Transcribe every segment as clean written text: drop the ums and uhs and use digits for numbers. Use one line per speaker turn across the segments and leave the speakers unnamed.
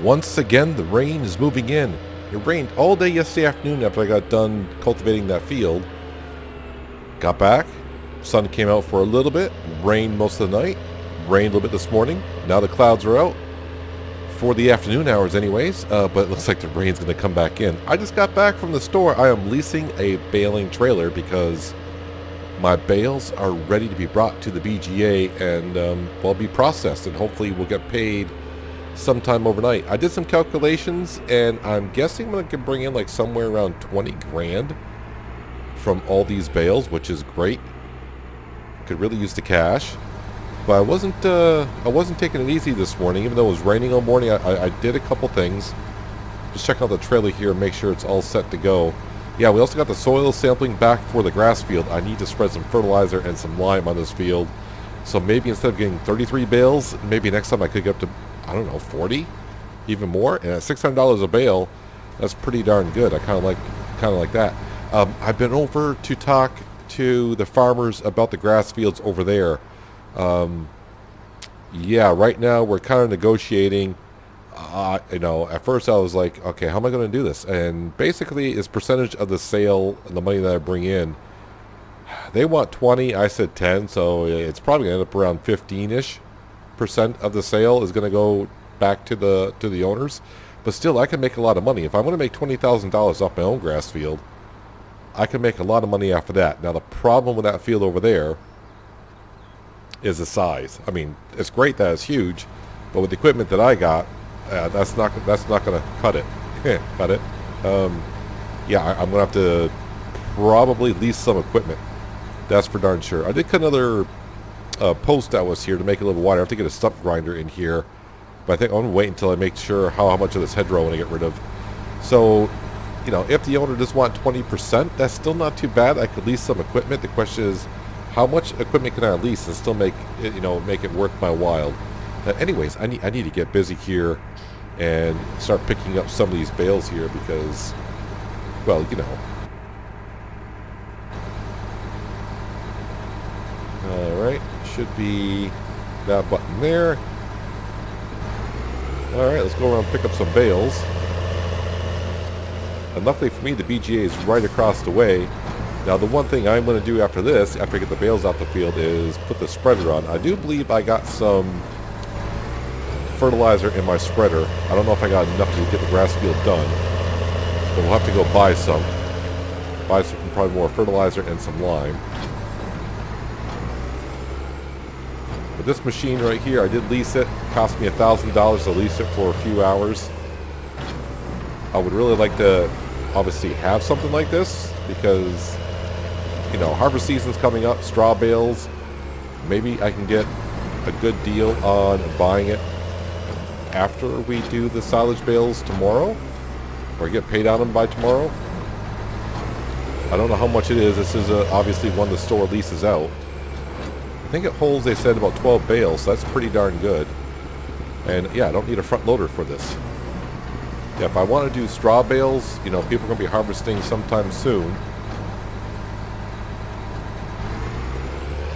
Once again, the rain is moving in. It rained all day yesterday afternoon after I got done cultivating that field. Got back, sun came out for a little bit, rained most of the night, rained a little bit this morning. Now the clouds are out for the afternoon hours anyways, but it looks like the rain's going to come back in. I just got back from the store. I am leasing a baling trailer because my bales are ready to be brought to the BGA and will be processed, and hopefully we'll get paid sometime overnight. I did some calculations and I'm guessing I can bring in like somewhere around 20 grand from all these bales, which is great. Could really use the cash. But I wasn't taking it easy this morning, even though it was raining all morning. I did a couple things. Just check out the trailer here and make sure it's all set to go. Yeah, we also got the soil sampling back for the grass field. I need to spread some fertilizer and some lime on this field. So maybe instead of getting 33 bales, maybe next time I could get up to, I don't know, 40? Even more? And at $600 a bale, that's pretty darn good. I kind of like that. I've been over to talk to the farmers about the grass fields over there. Yeah, right now we're kind of negotiating. At first I was like, okay, how am I going to do this? And basically it's percentage of the sale and the money that I bring in. They want 20, I said 10, so it's probably going to end up around 15-ish% of the sale is going to go back to the owners. But still, I can make a lot of money. If I'm going to make $20,000 off my own grass field, I can make a lot of money after that. Now the problem with that field over there is the size. I mean, it's great that it's huge, but with the equipment that I got, that's not going to cut it. Cut it. Yeah, I'm going to have to probably lease some equipment. That's for darn sure. I did cut another post that was here to make it a little wider. I have to get a stump grinder in here, but I think I'm going to wait until I make sure how much of this hedgerow I want to get rid of. So, if the owner does want 20%, that's still not too bad. I could lease some equipment. The question is, how much equipment can I lease and still make it worth my while? Anyways, I need to get busy here and start picking up some of these bales here because, well, Alright, should be that button there. Alright, let's go around and pick up some bales. And luckily for me, the BGA is right across the way. Now the one thing I'm going to do after this, after I get the bales out the field, is put the spreader on. I do believe I got some fertilizer in my spreader. I don't know if I got enough to get the grass field done, but we'll have to go buy some. Buy some, probably more fertilizer and some lime. But this machine right here, I did lease it. It cost me $1,000 to lease it for a few hours. I would really like to obviously have something like this because, harvest season's coming up, straw bales. Maybe I can get a good deal on buying it after we do the silage bales tomorrow, or get paid on them by tomorrow. I don't know how much it is. This is obviously one the store leases out. I think it holds, they said, about 12 bales, so that's pretty darn good. And yeah, I don't need a front loader for this. Yeah, if I want to do straw bales, people are going to be harvesting sometime soon.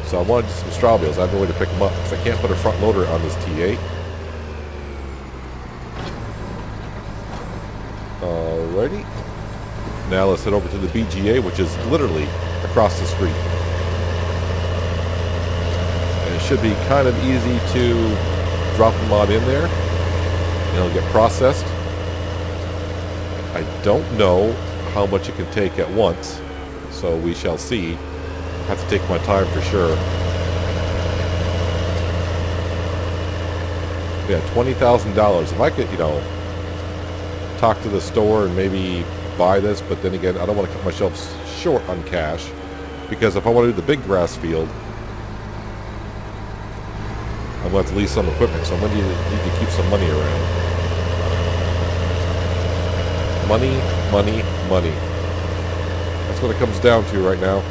So I want to do some straw bales. I have no way to pick them up because I can't put a front loader on this T8. Alrighty. Now let's head over to the BGA, which is literally across the street. And it should be kind of easy to drop them on in there. And it'll get processed. I don't know how much it can take at once, so we shall see. I have to take my time for sure. Yeah, $20,000. If I could, talk to the store and maybe buy this, but then again, I don't want to cut myself short on cash, because if I want to do the big grass field, I'm going to have to lease some equipment, so I'm going to need to keep some money around. Money, money, money. That's what it comes down to right now.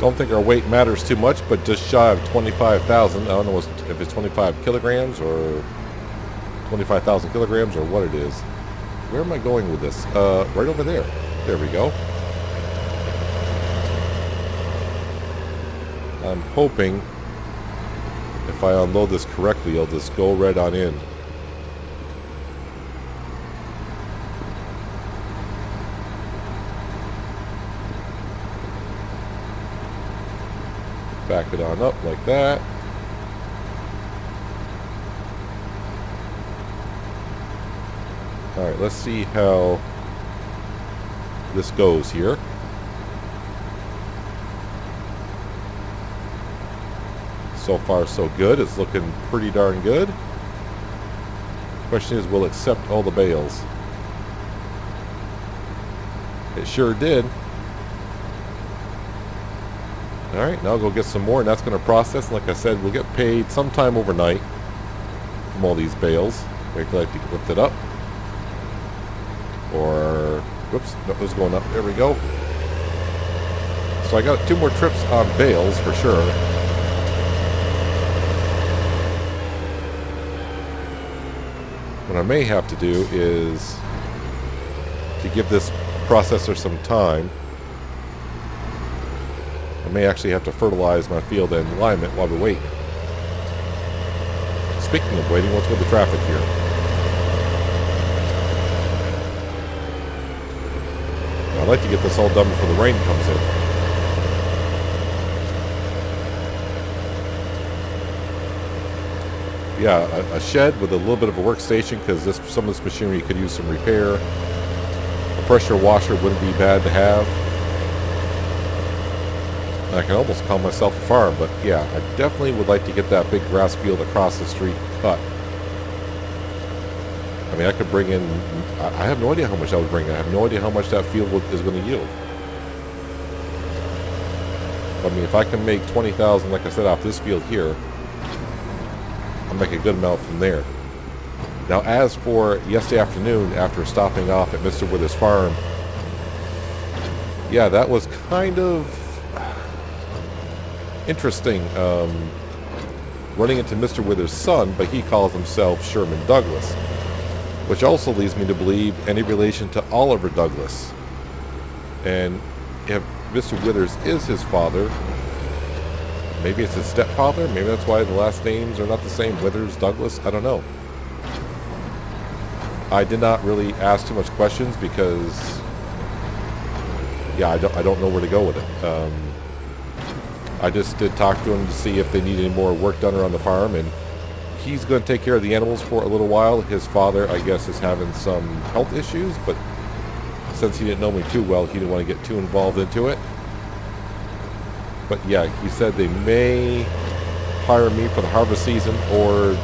Don't think our weight matters too much, but just shy of 25,000. I don't know if it's 25 kilograms or 25,000 kilograms or what it is. Where am I going with this? Right over there. There we go. I'm hoping if I unload this correctly, it'll just go right on in. Back it on up like that. Alright, let's see how this goes here. So far so good. It's looking pretty darn good. Question is, will it accept all the bales? It sure did. Alright, now I'll go get some more, and that's going to process. And like I said, we'll get paid sometime overnight from all these bales. Wait till I have to lift it up. Or, whoops, no, it was going up. There we go. So I got 2 more trips on bales for sure. What I may have to do is to give this processor some time. I may actually have to fertilize my field and lime it while we wait. Speaking of waiting, what's with the traffic here? I'd like to get this all done before the rain comes in. Yeah, a shed with a little bit of a workstation, because some of this machinery could use some repair. A pressure washer wouldn't be bad to have. I can almost call myself a farm, but yeah, I definitely would like to get that big grass field across the street cut. I mean, I could bring in, I have no idea how much I would bring in. I have no idea how much that field is going to yield. I mean, if I can make 20,000, like I said, off this field here, I'll make a good amount from there. Now, as for yesterday afternoon, after stopping off at Mr. Wyther's farm, yeah, that was kind of interesting. Running into Mr. Wyther's son, but he calls himself Sherman Douglas, which also leads me to believe any relation to Oliver Douglas. And if Mr. Wythers is his father, maybe it's his stepfather. Maybe that's why the last names are not the same. Wythers, Douglas, I don't know. I did not really ask too much questions because, yeah, I don't know where to go with it. I just did talk to him to see if they need any more work done around the farm, and he's going to take care of the animals for a little while. His father, I guess, is having some health issues, but since he didn't know me too well, he didn't want to get too involved into it. But yeah, he said they may hire me for the harvest season, or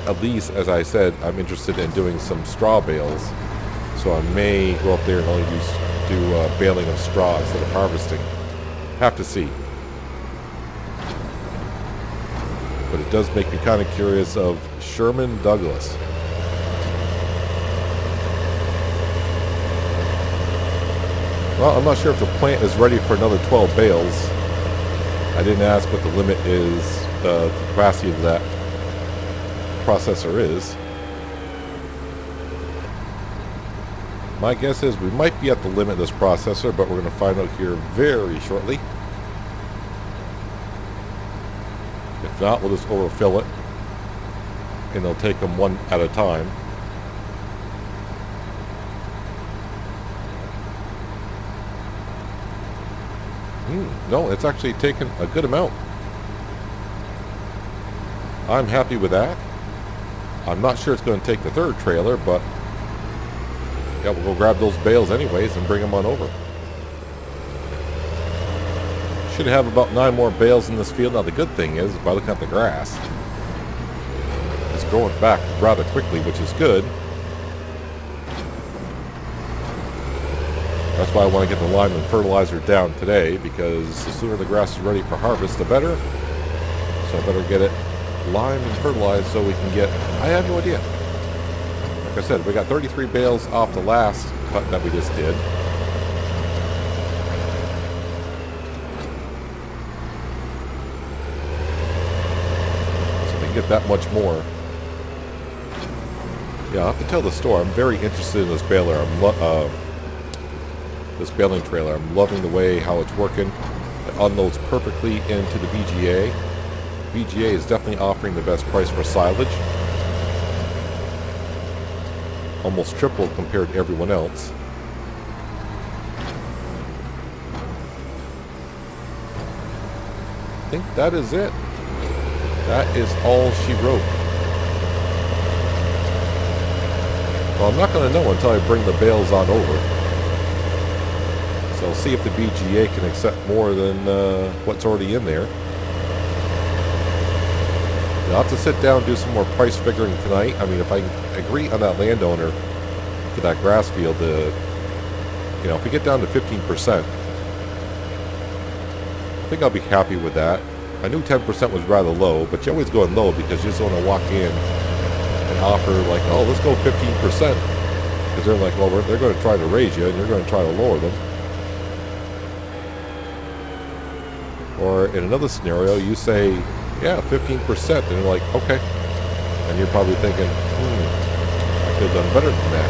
at least, as I said, I'm interested in doing some straw bales. So I may go up there and only do baling of straw instead of harvesting. Have to see. But it does make me kind of curious of Sherman Douglas. Well, I'm not sure if the plant is ready for another 12 bales. I didn't ask what the limit is, the capacity of that processor is. My guess is we might be at the limit of this processor, but we're going to find out here very shortly. If not, we'll just overfill it, and they'll take them one at a time. No, it's actually taken a good amount. I'm happy with that. I'm not sure it's going to take the third trailer, but yeah, we'll go grab those bales anyways and bring them on over. Should have about 9 more bales in this field. Now the good thing is, by looking at the grass, it's growing back rather quickly, which is good. That's why I want to get the lime and fertilizer down today, because the sooner the grass is ready for harvest, the better. So I better get it limed and fertilized so we can get, I have no idea. Like I said, we got 33 bales off the last cut that we just did. So we can get that much more. Yeah, I'll have to tell the store, I'm very interested in this baler. This baling trailer. I'm loving the way how it's working. It unloads perfectly into the BGA. BGA is definitely offering the best price for silage. Almost triple compared to everyone else. I think that is it. That is all she wrote. Well, I'm not going to know until I bring the bales on over. So I'll see if the BGA can accept more than what's already in there. I'll have to sit down and do some more price figuring tonight. I mean, if I agree on that landowner for that grass field, you know, if we get down to 15%, I think I'll be happy with that. I knew 10% was rather low, but you always go in low because you just want to walk in and offer like, oh, let's go 15%. Because they're like, well, they're going to try to raise you and you're going to try to lower them. Or in another scenario, you say, yeah, 15%, and they're like, okay. And you're probably thinking, I could have done better than that.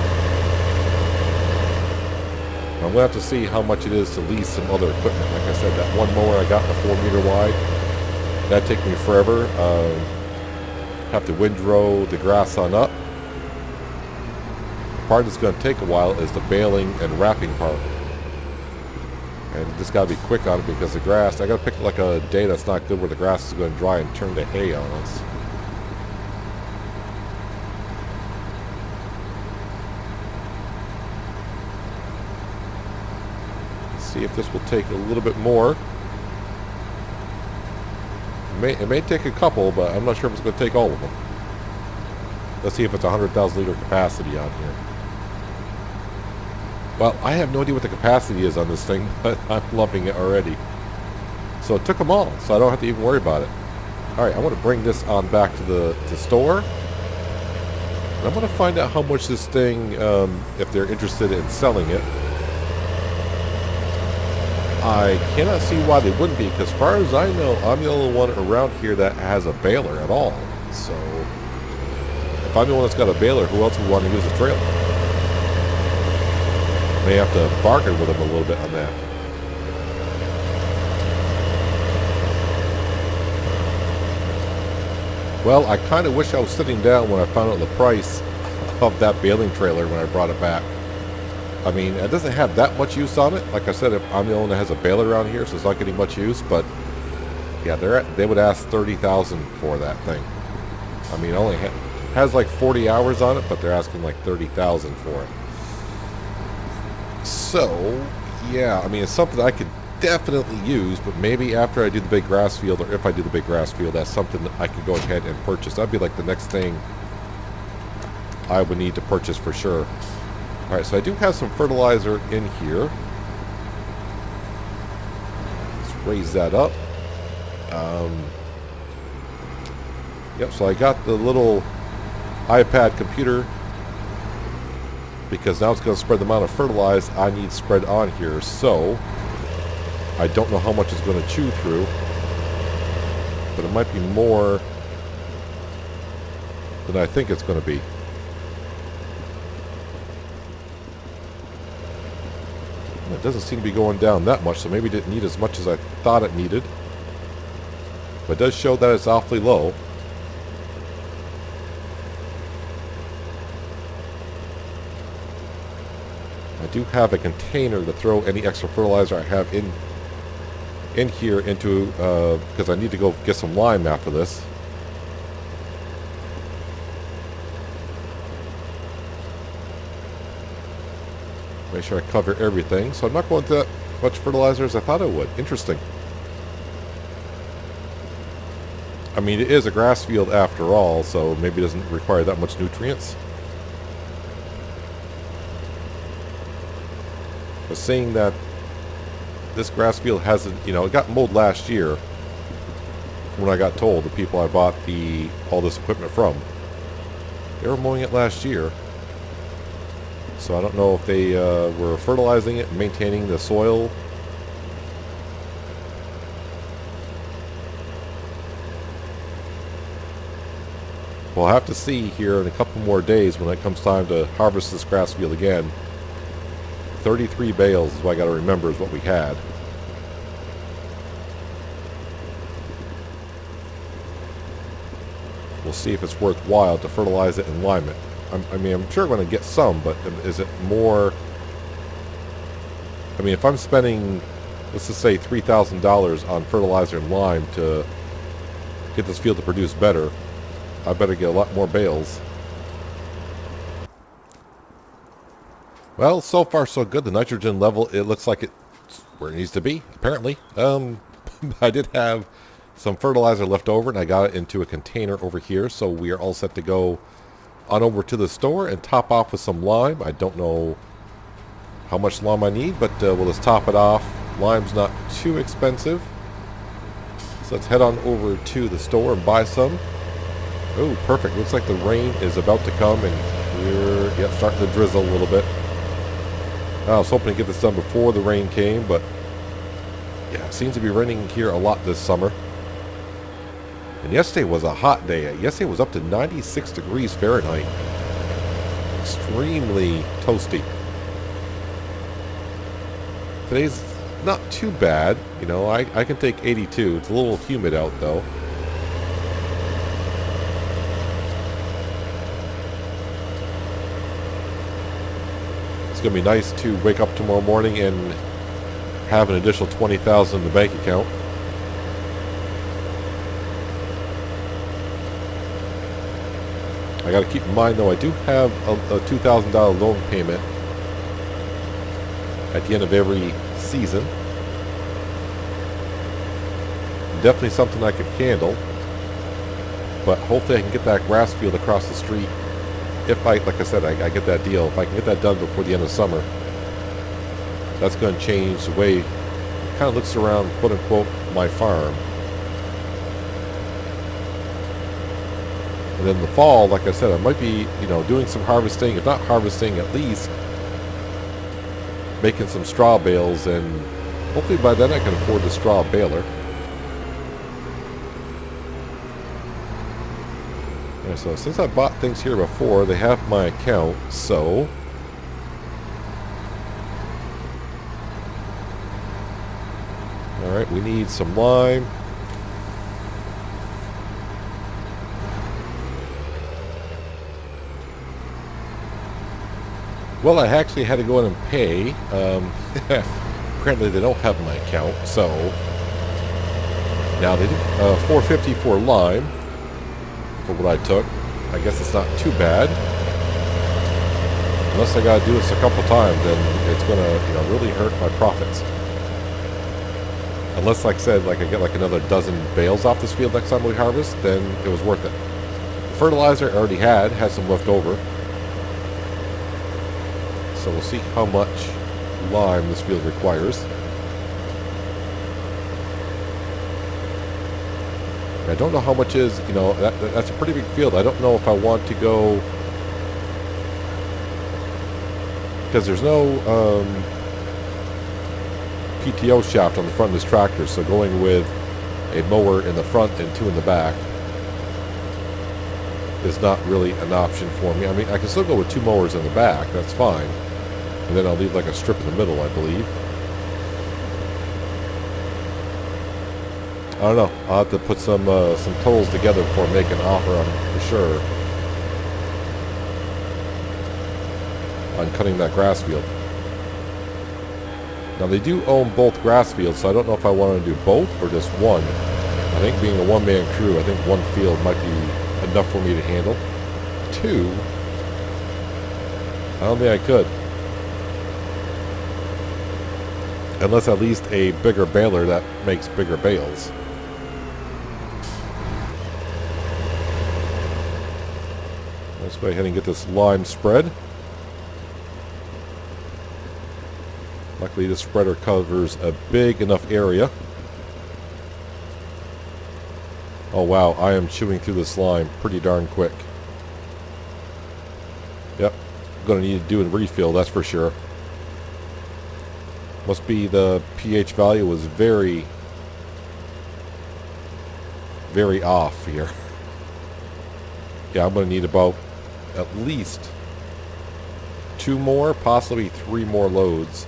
I'm going to have to see how much it is to lease some other equipment. Like I said, that one mower I got in the 4 meter wide, that'd take me forever. Have to windrow the grass on up. The part that's going to take a while is the baling and wrapping part. And just got to be quick on it because the grass, I got to pick like a day that's not good where the grass is going to dry and turn to hay on us. See if this will take a little bit more. It may take a couple, but I'm not sure if it's going to take all of them. Let's see if it's 100,000 liter capacity on here. Well, I have no idea what the capacity is on this thing, but I'm loving it already. So it took them all, so I don't have to even worry about it. Alright, I want to bring this on back to the store. And I'm going to find out how much this thing, if they're interested in selling it. I cannot see why they wouldn't be, because as far as I know, I'm the only one around here that has a baler at all. So, if I'm the one that's got a baler, who else would want to use a trailer? May have to bargain with them a little bit on that. Well, I kind of wish I was sitting down when I found out the price of that baling trailer when I brought it back. I mean, it doesn't have that much use on it. Like I said, I'm the only one that has a baler around here, so it's not getting much use. But yeah, they would ask $30,000 for that thing. I mean, it only has like 40 hours on it, but they're asking like $30,000 for it. So yeah, I mean, it's something I could definitely use, but maybe after I do the big grass field, or if I do the big grass field, that's something that I could go ahead and purchase. That'd be like the next thing I would need to purchase for sure. Alright, so I do have some fertilizer in here. Let's raise that up. Yep, so I got the little iPad computer, because now it's going to spread the amount of fertilizer I need spread on here. So I don't know how much it's going to chew through, but it might be more than I think it's going to be. It doesn't seem to be going down that much, so maybe it didn't need as much as I thought it needed. But it does show that it's awfully low. I do have a container to throw any extra fertilizer I have in here into, because I need to go get some lime after this. Make sure I cover everything. So I'm not going to that much fertilizer as I thought I would. Interesting. I mean, it is a grass field after all, so maybe it doesn't require that much nutrients. But seeing that this grass field hasn't, you know, it got mowed last year, when I got told, the people I bought all this equipment from, they were mowing it last year. So I don't know if they were fertilizing it and maintaining the soil. We'll have to see here in a couple more days when it comes time to harvest this grass field again. 33 bales is what I got to remember is what we had. we'll see if it's worthwhile to fertilize it and lime it. I mean, I'm sure I'm going to get some, but is it more... I mean, if I'm spending, let's just say $3,000 on fertilizer and lime to get this field to produce better, I better get a lot more bales. Well, so far so good. The nitrogen level, it looks like it's where it needs to be, apparently. I did have some fertilizer left over, and I got it into a container over here, so we are all set to go on over to the store and top off with some lime. I don't know how much lime I need, but we'll just top it off. Lime's not too expensive, so let's head on over to the store and buy some. Oh, perfect. Looks like the rain is about to come, and we're starting to drizzle a little bit. I was hoping to get this done before the rain came, but yeah, it seems to be raining here a lot this summer. And yesterday was a hot day. Yesterday was up to 96 degrees Fahrenheit. Extremely toasty. Today's not too bad. You know, I can take 82. It's a little humid out, though. It's going to be nice to wake up tomorrow morning and have an additional $20,000 in the bank account. I got to keep in mind, though, I do have a $2,000 loan payment at the end of every season. Definitely something I could handle, but hopefully I can get that grass field across the street. If like I said, I get that deal. If I can get that done before the end of summer, that's going to change the way it kind of looks around, quote unquote, my farm. And then in the fall, like I said, I might be, doing some harvesting. If not harvesting, at least making some straw bales, and hopefully by then I can afford the straw baler. And so since I bought things here before, they have my account, so alright, we need some lime. Well, I actually had to go in and pay. Apparently they don't have my account, so now they do. $4.50 for lime for what I took. I guess it's not too bad. Unless I gotta do this a couple times, then it's gonna, really hurt my profits. Unless, like I said, I get like another dozen bales off this field next time we harvest, then it was worth it. The fertilizer I already had some left over. So we'll see how much lime this field requires. I don't know how much is, that's a pretty big field. I don't know if I want to go, because there's no PTO shaft on the front of this tractor, so going with a mower in the front and two in the back is not really an option for me. I mean, I can still go with two mowers in the back, that's fine. And then I'll leave like a strip in the middle, I believe. I don't know. I'll have to put some totals together before I make an offer on for sure on cutting that grass field. Now they do own both grass fields, so I don't know if I want to do both or just one. I think being a one-man crew, I think one field might be enough for me to handle. Two, I don't think I could. Unless at least a bigger baler that makes bigger bales. Let's go ahead and get this lime spread. Luckily this spreader covers a big enough area. Oh wow, I am chewing through this lime pretty darn quick. Yep, gonna need to do a refill, that's for sure. Must be the pH value was very, very off here. Yeah, I'm going to need about at least 2 more, possibly 3 more loads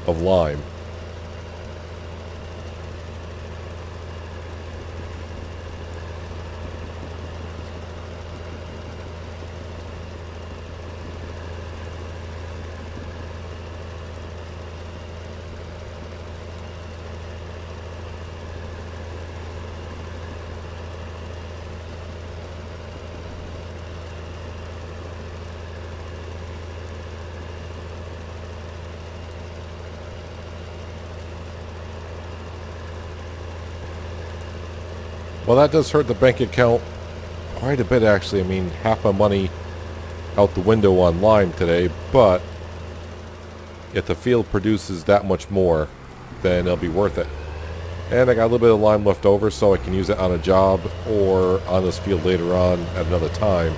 of lime. Well, that does hurt the bank account quite a bit, actually. I mean, half my money out the window on lime today, but if the field produces that much more, then it'll be worth it. And I got a little bit of lime left over, so I can use it on a job or on this field later on at another time.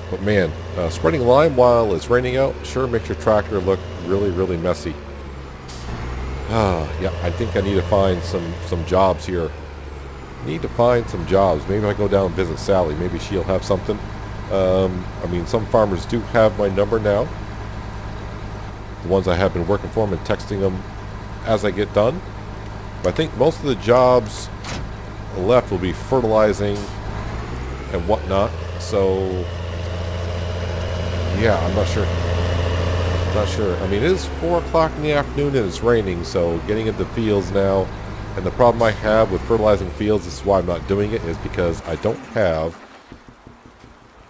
But man, spreading lime while it's raining out sure makes your tractor look really, really messy. Yeah, I think I need to find some jobs here. Need to find some jobs. Maybe I go down and visit Sally. Maybe she'll have something. I mean, some farmers do have my number now. The ones I have been working for them and texting them as I get done. But I think most of the jobs left will be fertilizing and whatnot. So, yeah, I'm not sure. Not sure. I mean, it is 4 o'clock in the afternoon and it's raining, so getting into fields now. And the problem I have with fertilizing fields, this is why I'm not doing it, is because I don't have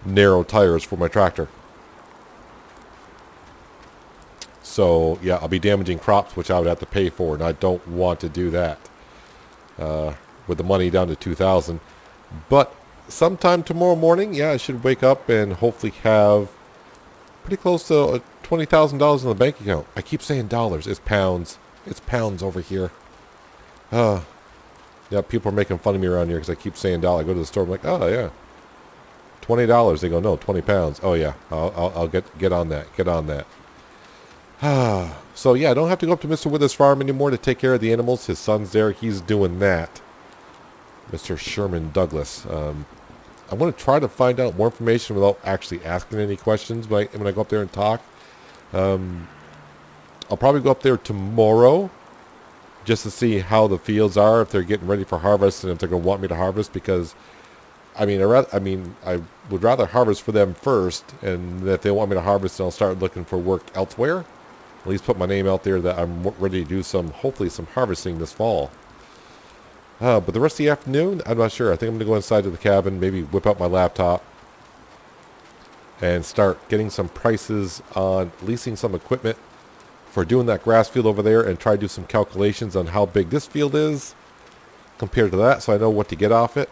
narrow tires for my tractor. So, yeah, I'll be damaging crops, which I would have to pay for, and I don't want to do that with the money down to $2,000. But sometime tomorrow morning, yeah, I should wake up and hopefully have pretty close to $20,000 in the bank account. I keep saying dollars. It's pounds. It's pounds over here. Yeah, people are making fun of me around here because I keep saying dollar. I go to the store, I'm like, oh, yeah. $20. They go, no, 20 pounds. Oh, yeah, I'll get on that. Get on that. So, yeah, I don't have to go up to Mr. Wyther's farm anymore to take care of the animals. His son's there. He's doing that. Mr. Sherman Douglas. I'm going to try to find out more information without actually asking any questions when I go up there and talk. I'll probably go up there tomorrow just to see how the fields are, if they're getting ready for harvest, and if they're going to want me to harvest, because I would rather harvest for them first, and if they want me to harvest, then I'll start looking for work elsewhere. At least put my name out there that I'm ready to do hopefully some harvesting this fall. But the rest of the afternoon, I'm not sure. I think I'm going to go inside to the cabin, maybe whip out my laptop, and start getting some prices on leasing some equipment for doing that grass field over there, and try to do some calculations on how big this field is compared to that, so I know what to get off it.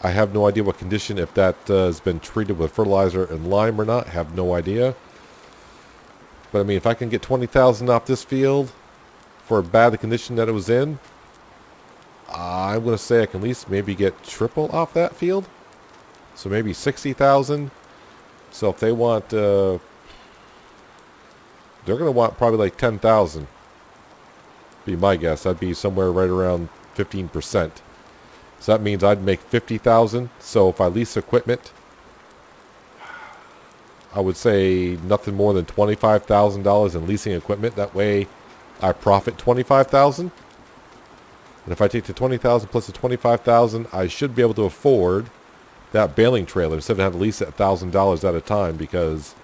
I have no idea what condition, if that has been treated with fertilizer and lime or not. I have no idea. But I mean, if I can get $20,000 off this field for bad the condition that it was in, I'm going to say I can at least maybe get triple off that field. So maybe $60,000. So if they want, they're going to want probably like $10,000. Be my guess. That'd be somewhere right around 15%. So that means I'd make $50,000. So if I lease equipment, I would say nothing more than $25,000 in leasing equipment. That way I profit $25,000. And if I take the $20,000 plus the $25,000, I should be able to afford that baling trailer instead of having to lease it $1,000 at a time, because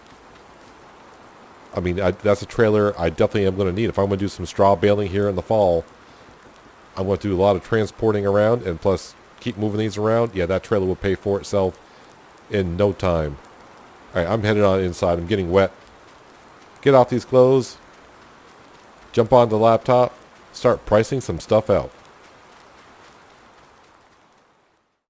I mean, that's a trailer I definitely am going to need. If I'm going to do some straw baling here in the fall, I'm going to do a lot of transporting around, and plus keep moving these around. Yeah, that trailer will pay for itself in no time. All right, I'm headed on inside. I'm getting wet. Get off these clothes. Jump on the laptop. Start pricing some stuff out.